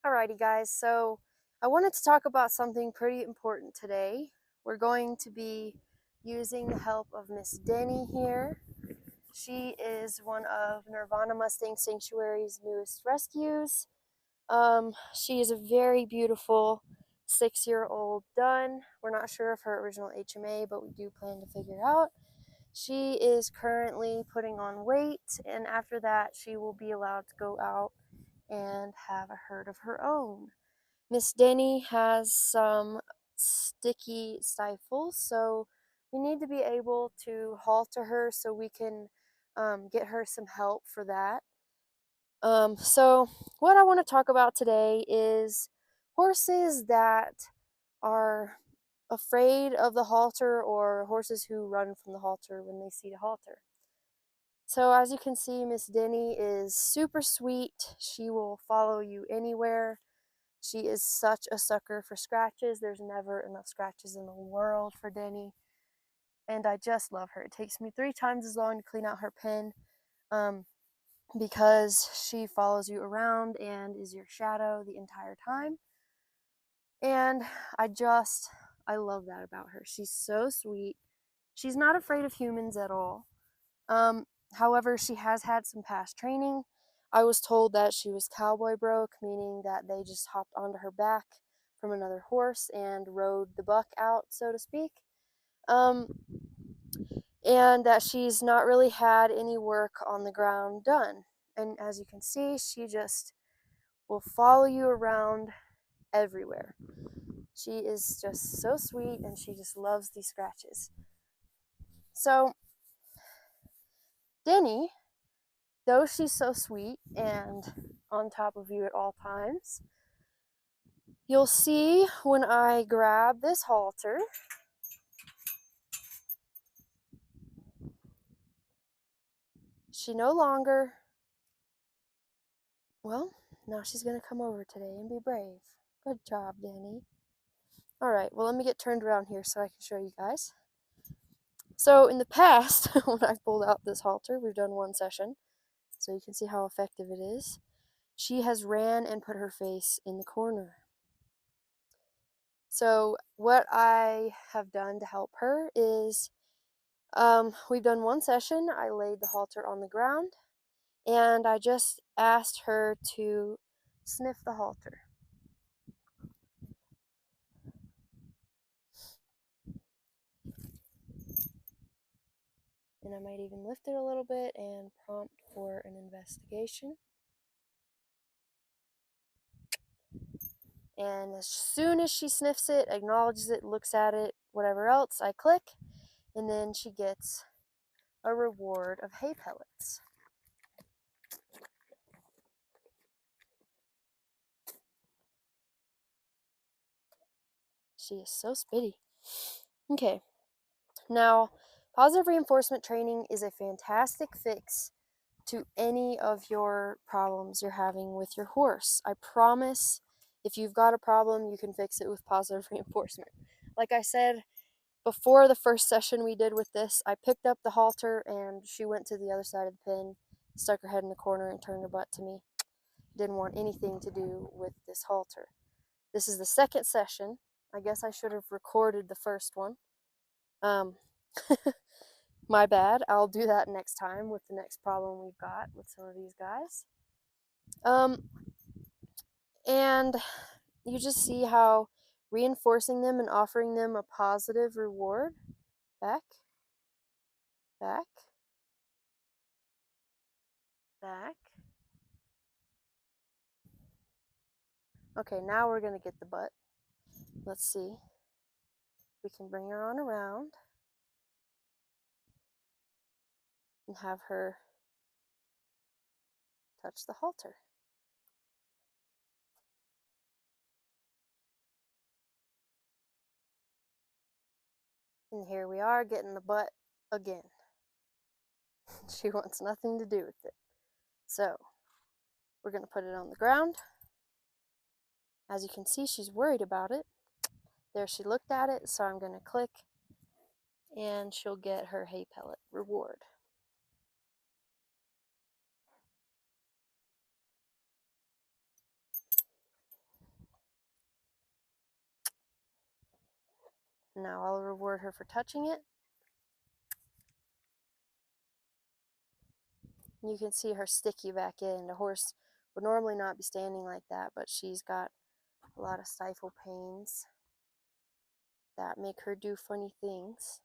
Alrighty guys, so I wanted to talk about something pretty important today. We're going to be using the help of Miss Denny here. She is one of Nirvana Mustang Sanctuary's newest rescues. She is a very beautiful 6-year-old dun. We're not sure of her original HMA, but we do plan to figure out. She is currently putting on weight, and after that she will be allowed to go out and have a herd of her own. Miss Denny has some sticky stifles, so we need to be able to halter her so we can get her some help for that. So what I want to talk about today is horses that are afraid of the halter or horses who run from the halter when they see the halter. So as you can see, Miss Denny is super sweet. She will follow you anywhere. She is such a sucker for scratches. There's never enough scratches in the world for Denny. And I just love her. It takes me 3 times as long to clean out her pen because she follows you around and is your shadow the entire time. And I love that about her. She's so sweet. She's not afraid of humans at all. However, she has had some past training. I was told that she was cowboy broke, meaning that they just hopped onto her back from another horse and rode the buck out, so to speak. And that she's not really had any work on the ground done. And as you can see, she just will follow you around everywhere. She is just so sweet and she just loves these scratches. So, Denny, though she's so sweet and on top of you at all times, you'll see when I grab this halter, she no longer, well, now she's going to come over today and be brave. Good job, Denny. Alright, well, let me get turned around here so I can show you guys. So in the past, when I pulled out this halter, we've done one session, so you can see how effective it is. She has ran and put her face in the corner. So what I have done to help her is, we've done one session. I laid the halter on the ground, and I just asked her to sniff the halter. And I might even lift it a little bit and prompt for an investigation. And as soon as she sniffs it, acknowledges it, looks at it, whatever else, I click, and then she gets a reward of hay pellets. She is so spitty. Okay, now positive reinforcement training is a fantastic fix to any of your problems you're having with your horse. I promise, if you've got a problem, you can fix it with positive reinforcement. Like I said, before the first session we did with this, I picked up the halter and she went to the other side of the pen, stuck her head in the corner and turned her butt to me. Didn't want anything to do with this halter. This is the second session. I guess I should have recorded the first one. My bad. I'll do that next time with the next problem we've got with some of these guys. And you just see how reinforcing them and offering them a positive reward, back, back, back. Okay, now we're going to get the butt. Let's see. We can bring her on around and have her touch the halter. And here we are getting the butt again. She wants nothing to do with it. So, we're going to put it on the ground. As you can see, she's worried about it. There, she looked at it, so I'm going to click and she'll get her hay pellet reward. Now I'll reward her for touching it. You can see her sticky back in. The horse would normally not be standing like that, but she's got a lot of stifle pains that make her do funny things.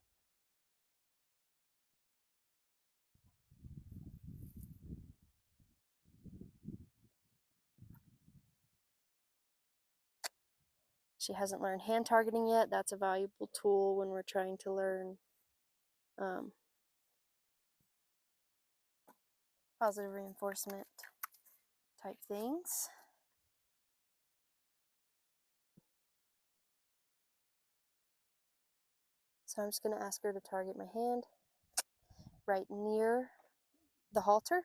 She hasn't learned hand targeting yet. That's a valuable tool when we're trying to learn positive reinforcement type things. So I'm just going to ask her to target my hand right near the halter.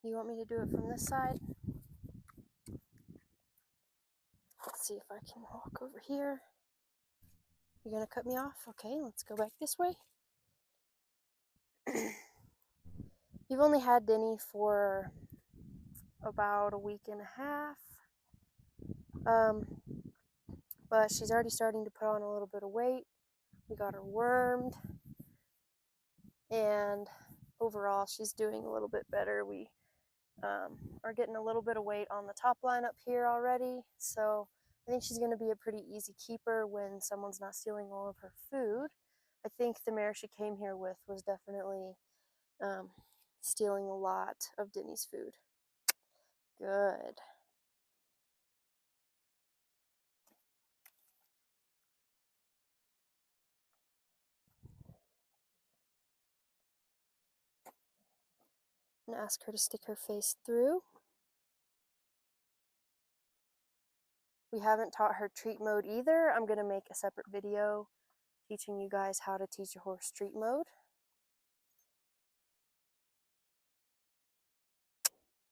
You want me to do it from this side? Let's see if I can walk over here. You're going to cut me off? Okay, let's go back this way. You've only had Denny for about a week and a half. But she's already starting to put on a little bit of weight. We got her wormed. And overall, she's doing a little bit better. We are getting a little bit of weight on the top line up here already. So I think she's going to be a pretty easy keeper when someone's not stealing all of her food. I think the mare she came here with was definitely stealing a lot of Denny's food. Good. And ask her to stick her face through. We haven't taught her treat mode either. I'm going to make a separate video teaching you guys how to teach a horse treat mode.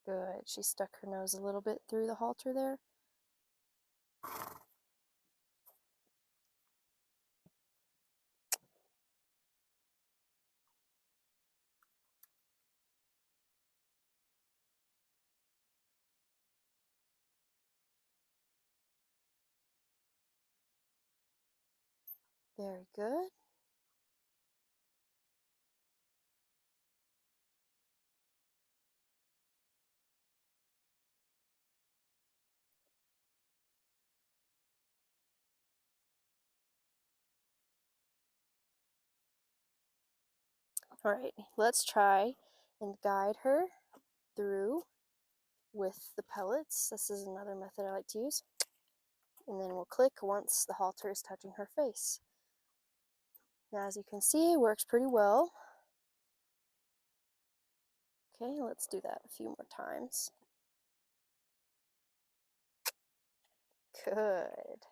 Good. She stuck her nose a little bit through the halter there. Very good. All right, let's try and guide her through with the pellets. This is another method I like to use. And then we'll click once the halter is touching her face. Now, as you can see, it works pretty well. Okay, let's do that a few more times. Good.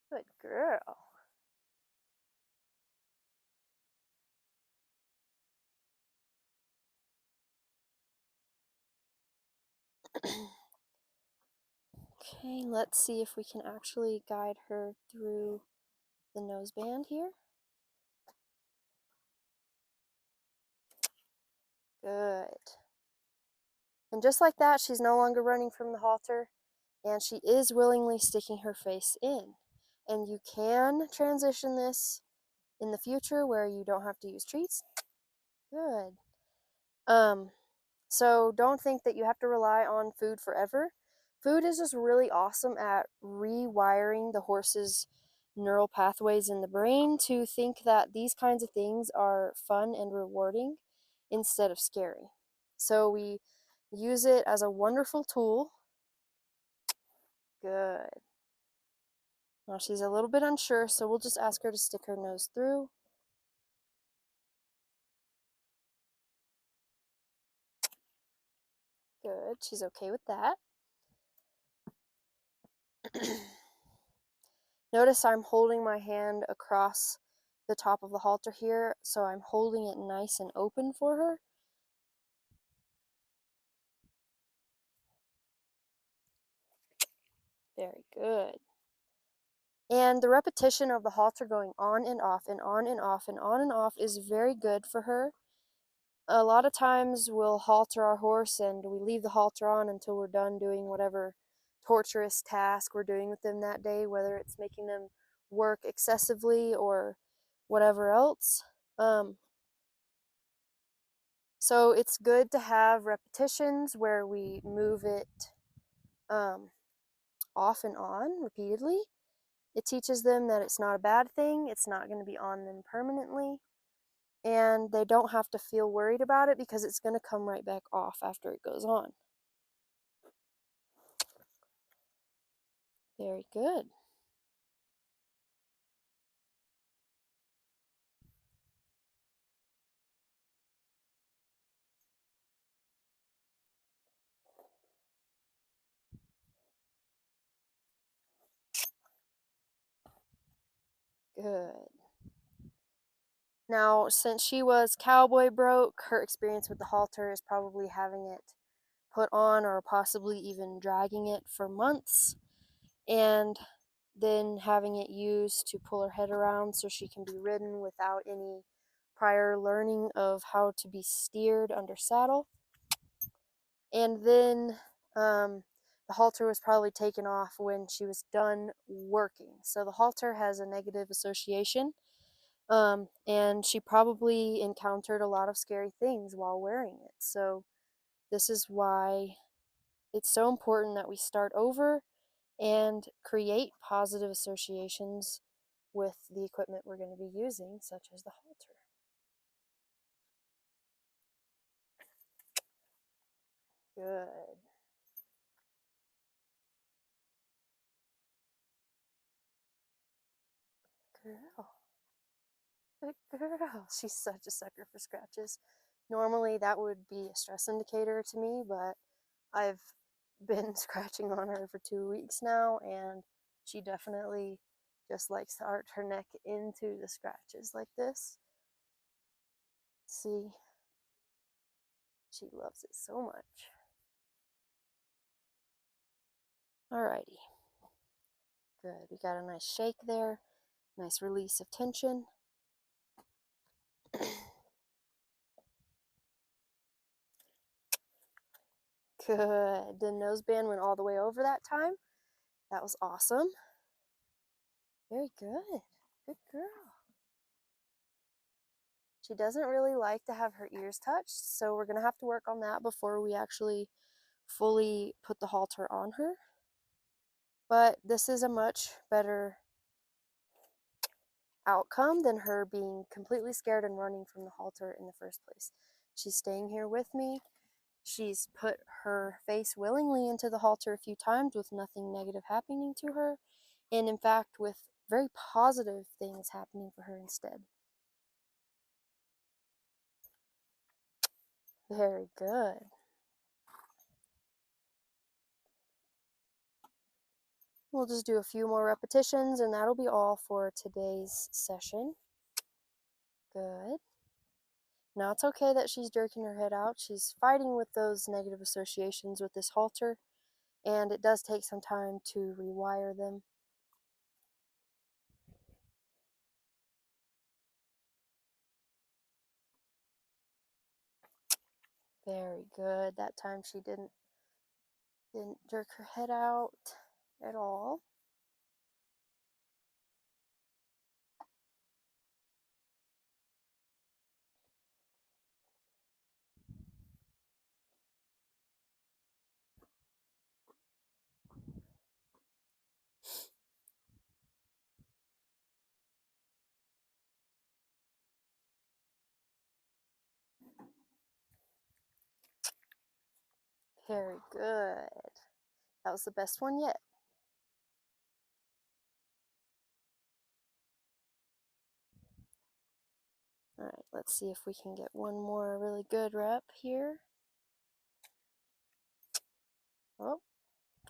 Good girl. Okay, let's see if we can actually guide her through the noseband here. Good. And just like that, she's no longer running from the halter, and she is willingly sticking her face in. And you can transition this in the future where you don't have to use treats. Good. So don't think that you have to rely on food forever. Food is just really awesome at rewiring the horse's neural pathways in the brain to think that these kinds of things are fun and rewarding instead of scary. So we use it as a wonderful tool. Good. Now she's a little bit unsure, so we'll just ask her to stick her nose through. Good. She's okay with that. Notice I'm holding my hand across the top of the halter here, so I'm holding it nice and open for her. Very good. And the repetition of the halter going on and off and on and off and on and off is very good for her. a lot of times we'll halter our horse and we leave the halter on until we're done doing whatever torturous task we're doing with them that day, whether it's making them work excessively or whatever else. So it's good to have repetitions where we move it off and on repeatedly. It teaches them that it's not a bad thing, it's not going to be on them permanently, and they don't have to feel worried about it because it's going to come right back off after it goes on. Very good. Good. Now, since she was cowboy broke, her experience with the halter is probably having it put on or possibly even dragging it for months, and then having it used to pull her head around so she can be ridden without any prior learning of how to be steered under saddle. And then the halter was probably taken off when she was done working. So the halter has a negative association, and she probably encountered a lot of scary things while wearing it. So this is why it's so important that we start over and create positive associations with the equipment we're going to be using, such as the halter. Good. Girl. Good girl. She's such a sucker for scratches. Normally that would be a stress indicator to me, but I've been scratching on her for 2 weeks now, and she definitely just likes to arch her neck into the scratches like this. See, she loves it so much. Alrighty. Good. We got a nice shake there, nice release of tension. Good. The noseband went all the way over that time. That was awesome. Very good. Good girl. She doesn't really like to have her ears touched, so we're going to have to work on that before we actually fully put the halter on her. But this is a much better outcome than her being completely scared and running from the halter in the first place. She's staying here with me. She's put her face willingly into the halter a few times with nothing negative happening to her, and in fact with very positive things happening for her instead. Very good. We'll just do a few more repetitions and that'll be all for today's session. Good. Now it's okay that she's jerking her head out. She's fighting with those negative associations with this halter, and it does take some time to rewire them. Very good. That time she didn't jerk her head out at all. Very good. That was the best one yet. All right, let's see if we can get one more really good rep here. Oh,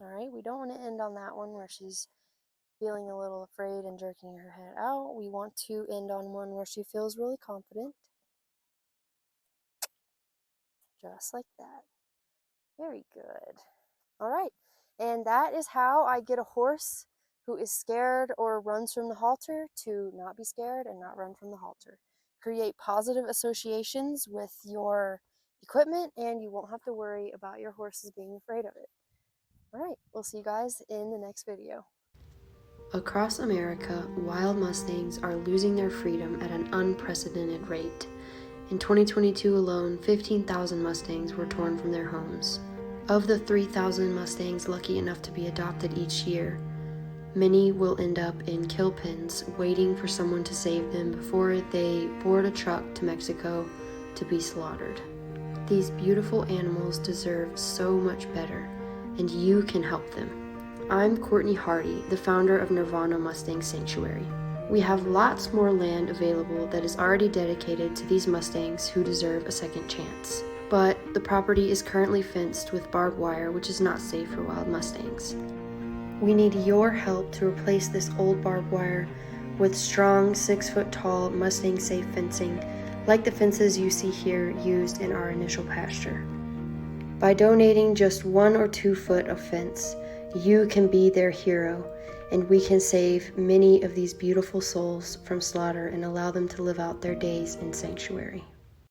all right, we don't want to end on that one where she's feeling a little afraid and jerking her head out. We want to end on one where she feels really confident. Just like that. Very good. All right, and that is how I get a horse who is scared or runs from the halter to not be scared and not run from the halter. create positive associations with your equipment, and you won't have to worry about your horses being afraid of it. All right, we'll see you guys in the next video. Across America, wild Mustangs are losing their freedom at an unprecedented rate. In 2022 alone, 15,000 Mustangs were torn from their homes. Of the 3,000 Mustangs lucky enough to be adopted each year, many will end up in kill pens waiting for someone to save them before they board a truck to Mexico to be slaughtered. These beautiful animals deserve so much better, and you can help them. I'm Courtney Hardy, the founder of Nirvana Mustang Sanctuary. We have lots more land available that is already dedicated to these Mustangs who deserve a second chance. But the property is currently fenced with barbed wire, which is not safe for wild Mustangs. We need your help to replace this old barbed wire with strong 6-foot-tall Mustang-safe fencing, like the fences you see here used in our initial pasture. By donating just 1 or 2 foot of fence, you can be their hero, and we can save many of these beautiful souls from slaughter and allow them to live out their days in sanctuary.